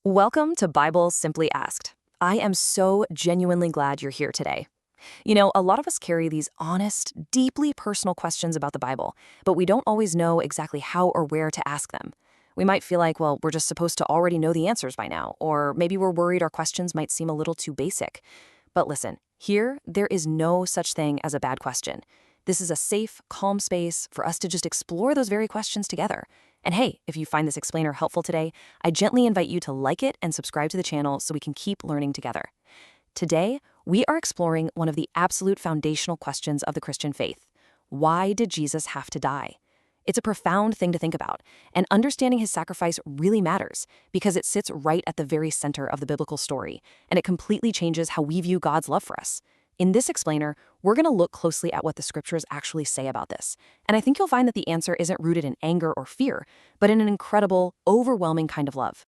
Welcome to Bible Simply Asked. I am so genuinely glad you're here today. A lot of us carry these honest, deeply personal questions about the Bible, but we don't always know exactly how or where to ask them. We might feel like, well, we're just supposed to already know the answers by now, or maybe we're worried our questions might seem a little too basic. But listen, here, there is no such thing as a bad question. This is a safe, calm space for us to just explore those very questions together. And hey, if you find this explainer helpful today, I gently invite you to like it and subscribe to the channel so we can keep learning together. Today, we are exploring one of the absolute foundational questions of the Christian faith. Why did Jesus have to die? It's a profound thing to think about, and understanding his sacrifice really matters because it sits right at the very center of the biblical story, and it completely changes how we view God's love for us. In this explainer, we're going to look closely at what the scriptures actually say about this, and I think you'll find that the answer isn't rooted in anger or fear, but in an incredible, overwhelming kind of love.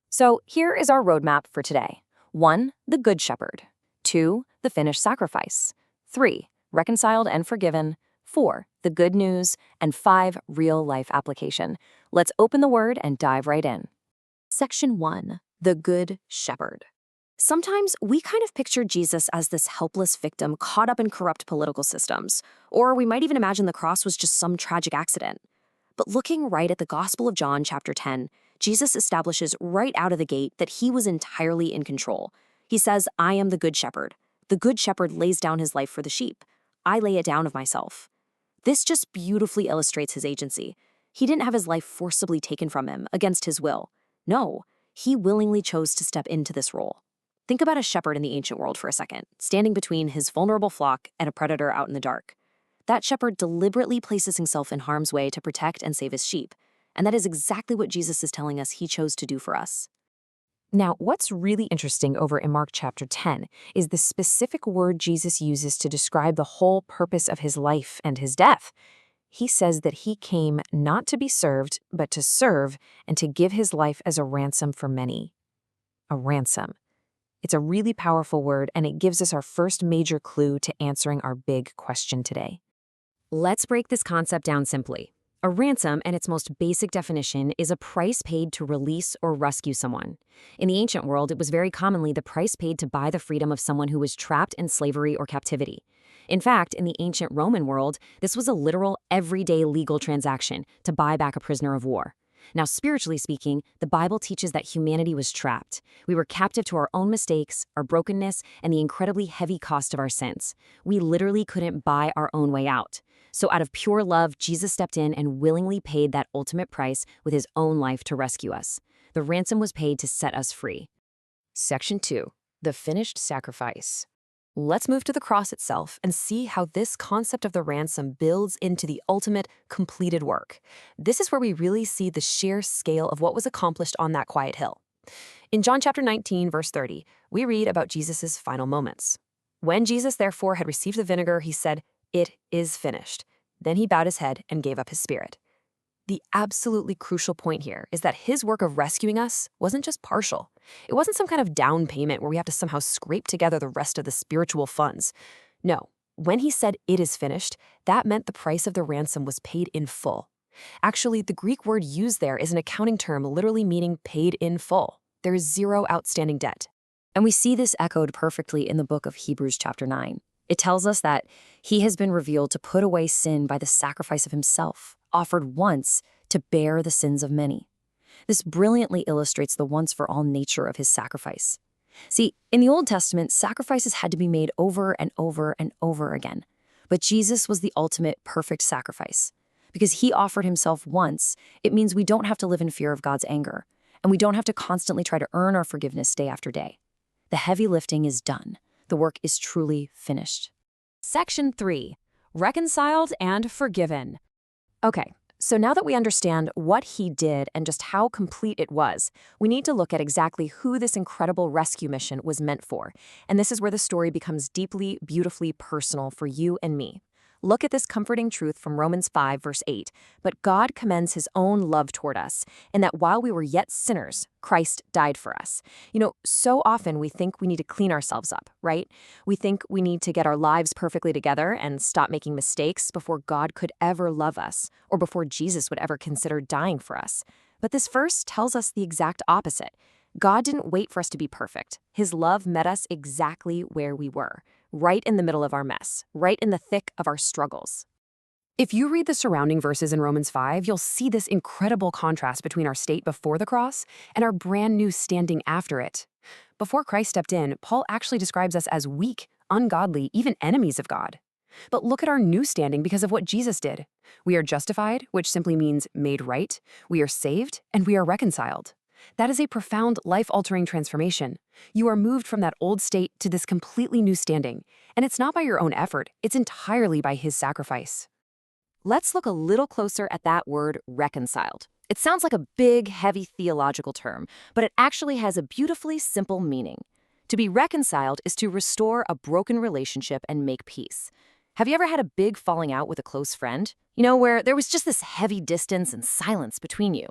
So here is our roadmap for today. 1. The Good Shepherd. 2. The finished sacrifice. 3. Reconciled and forgiven. 4. The good news. And 5. Real-life application. Let's open the word and dive right in. Section 1. The Good Shepherd. Sometimes we kind of picture Jesus as this helpless victim caught up in corrupt political systems, or we might even imagine the cross was just some tragic accident. But looking right at the Gospel of John, chapter 10, Jesus establishes right out of the gate that he was entirely in control. He says, "I am the good shepherd. The good shepherd lays down his life for the sheep. I lay it down of myself." This just beautifully illustrates his agency. He didn't have his life forcibly taken from him against his will. No, he willingly chose to step into this role. Think about a shepherd in the ancient world for a second, standing between his vulnerable flock and a predator out in the dark. That shepherd deliberately places himself in harm's way to protect and save his sheep. And that is exactly what Jesus is telling us he chose to do for us. Now, what's really interesting over in Mark chapter 10 is the specific word Jesus uses to describe the whole purpose of his life and his death. He says that he came not to be served, but to serve and to give his life as a ransom for many. A ransom. It's a really powerful word, and it gives us our first major clue to answering our big question today. Let's break this concept down simply. A ransom, in its most basic definition, is a price paid to release or rescue someone. In the ancient world, it was very commonly the price paid to buy the freedom of someone who was trapped in slavery or captivity. In fact, in the ancient Roman world, this was a literal, everyday legal transaction to buy back a prisoner of war. Now, spiritually speaking, the Bible teaches that humanity was trapped. We were captive to our own mistakes, our brokenness, and the incredibly heavy cost of our sins. We literally couldn't buy our own way out. So out of pure love, Jesus stepped in and willingly paid that ultimate price with his own life to rescue us. The ransom was paid to set us free. Section 2. The finished sacrifice. Let's move to the cross itself and see how this concept of the ransom builds into the ultimate, completed work. This is where we really see the sheer scale of what was accomplished on that quiet hill. In John chapter 19, verse 30, we read about Jesus' final moments. When Jesus therefore had received the vinegar, he said, "It is finished." Then he bowed his head and gave up his spirit. The absolutely crucial point here is that his work of rescuing us wasn't just partial. It wasn't some kind of down payment where we have to somehow scrape together the rest of the spiritual funds. No, when he said "it is finished," that meant the price of the ransom was paid in full. Actually, the Greek word used there is an accounting term literally meaning paid in full. There is zero outstanding debt. And we see this echoed perfectly in the book of Hebrews chapter 9. It tells us that he has been revealed to put away sin by the sacrifice of himself, offered once to bear the sins of many. This brilliantly illustrates the once-for-all nature of his sacrifice. See, in the Old Testament, sacrifices had to be made over and over and over again. But Jesus was the ultimate perfect sacrifice. Because he offered himself once, it means we don't have to live in fear of God's anger, and we don't have to constantly try to earn our forgiveness day after day. The heavy lifting is done. The work is truly finished. Section 3. Reconciled and forgiven. Okay, so now that we understand what he did and just how complete it was, we need to look at exactly who this incredible rescue mission was meant for. And this is where the story becomes deeply, beautifully personal for you and me. Look at this comforting truth from Romans 5, verse 8. But God commends his own love toward us, in that while we were yet sinners, Christ died for us. So often we think we need to clean ourselves up, right? We think we need to get our lives perfectly together and stop making mistakes before God could ever love us, or before Jesus would ever consider dying for us. But this verse tells us the exact opposite. God didn't wait for us to be perfect. His love met us exactly where we were, right in the middle of our mess, right in the thick of our struggles. If you read the surrounding verses in Romans 5, you'll see this incredible contrast between our state before the cross and our brand new standing after it. Before Christ stepped in, Paul actually describes us as weak, ungodly, even enemies of God. But look at our new standing because of what Jesus did. We are justified, which simply means made right. We are saved, and we are reconciled. That is a profound, life-altering transformation. You are moved from that old state to this completely new standing. And it's not by your own effort, it's entirely by his sacrifice. Let's look a little closer at that word reconciled. It sounds like a big, heavy theological term, but it actually has a beautifully simple meaning. To be reconciled is to restore a broken relationship and make peace. Have you ever had a big falling out with a close friend? Where there was just this heavy distance and silence between you.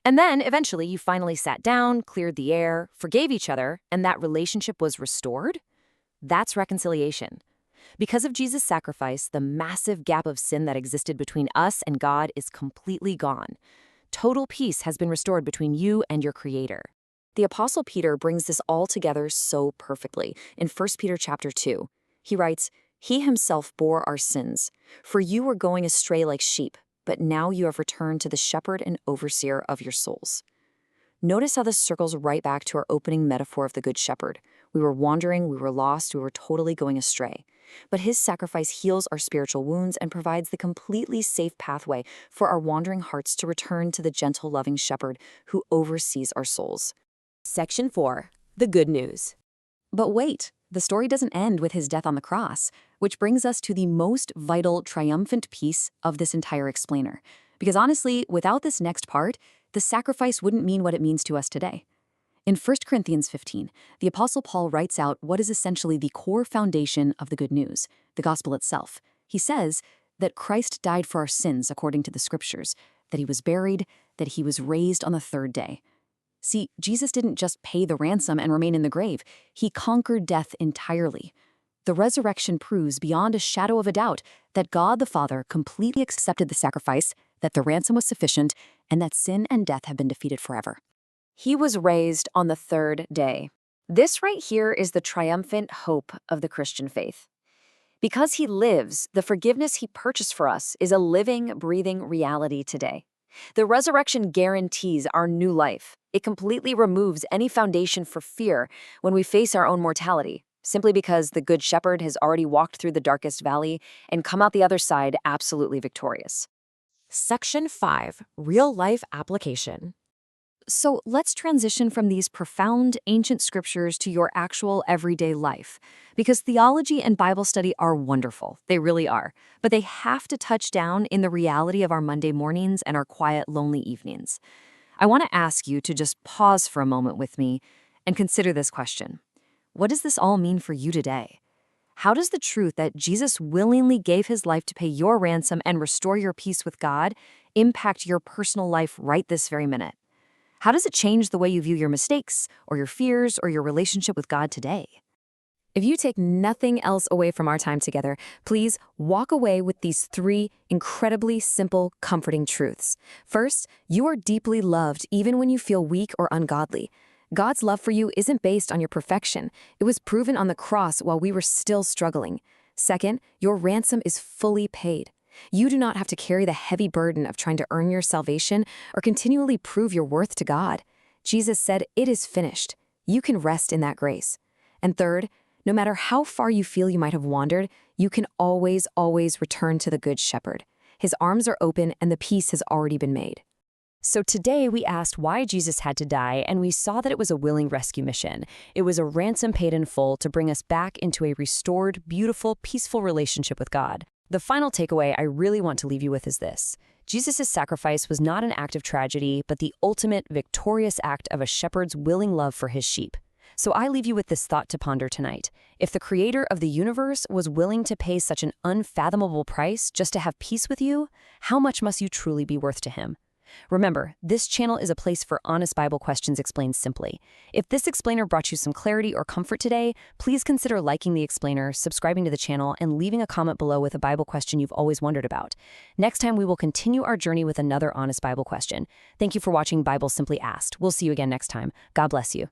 And then, eventually, you finally sat down, cleared the air, forgave each other, and that relationship was restored? That's reconciliation. Because of Jesus' sacrifice, the massive gap of sin that existed between us and God is completely gone. Total peace has been restored between you and your Creator. The Apostle Peter brings this all together so perfectly in 1 Peter chapter 2. He writes, "He himself bore our sins, for you were going astray like sheep, but now you have returned to the shepherd and overseer of your souls." Notice how this circles right back to our opening metaphor of the Good Shepherd. We were wandering, we were lost, we were totally going astray. But his sacrifice heals our spiritual wounds and provides the completely safe pathway for our wandering hearts to return to the gentle, loving shepherd who oversees our souls. Section 4. The Good News. But wait, the story doesn't end with his death on the cross, which brings us to the most vital, triumphant piece of this entire explainer. Because honestly, without this next part, the sacrifice wouldn't mean what it means to us today. In 1 Corinthians 15, the Apostle Paul writes out what is essentially the core foundation of the good news, the gospel itself. He says that Christ died for our sins according to the scriptures, that he was buried, that he was raised on the third day. See, Jesus didn't just pay the ransom and remain in the grave. He conquered death entirely. The resurrection proves beyond a shadow of a doubt that God the Father completely accepted the sacrifice, that the ransom was sufficient, and that sin and death have been defeated forever. He was raised on the third day. This right here is the triumphant hope of the Christian faith. Because he lives, the forgiveness he purchased for us is a living, breathing reality today. The resurrection guarantees our new life. It completely removes any foundation for fear when we face our own mortality, simply because the Good Shepherd has already walked through the darkest valley and come out the other side absolutely victorious. Section 5. Real-life application. So let's transition from these profound ancient scriptures to your actual everyday life. Because theology and Bible study are wonderful. They really are. But they have to touch down in the reality of our Monday mornings and our quiet, lonely evenings. I want to ask you to just pause for a moment with me and consider this question. What does this all mean for you today? How does the truth that Jesus willingly gave his life to pay your ransom and restore your peace with God impact your personal life right this very minute? How does it change the way you view your mistakes, or your fears, or your relationship with God today? If you take nothing else away from our time together, please walk away with these 3 incredibly simple, comforting truths. First, you are deeply loved even when you feel weak or ungodly. God's love for you isn't based on your perfection. It was proven on the cross while we were still struggling. Second, your ransom is fully paid. You do not have to carry the heavy burden of trying to earn your salvation or continually prove your worth to God. Jesus said, "It is finished." You can rest in that grace. And third, no matter how far you feel you might have wandered, you can always return to the Good Shepherd. His arms are open and the peace has already been made. So today we asked why Jesus had to die, and we saw that it was a willing rescue mission. It was a ransom paid in full to bring us back into a restored, beautiful, peaceful relationship with God. The final takeaway I really want to leave you with is this. Jesus' sacrifice was not an act of tragedy, but the ultimate, victorious act of a shepherd's willing love for his sheep. So I leave you with this thought to ponder tonight. If the creator of the universe was willing to pay such an unfathomable price just to have peace with you, how much must you truly be worth to him? Remember, this channel is a place for honest Bible questions explained simply. If this explainer brought you some clarity or comfort today, please consider liking the explainer, subscribing to the channel, and leaving a comment below with a Bible question you've always wondered about. Next time, we will continue our journey with another honest Bible question. Thank you for watching Bible Simply Asked. We'll see you again next time. God bless you.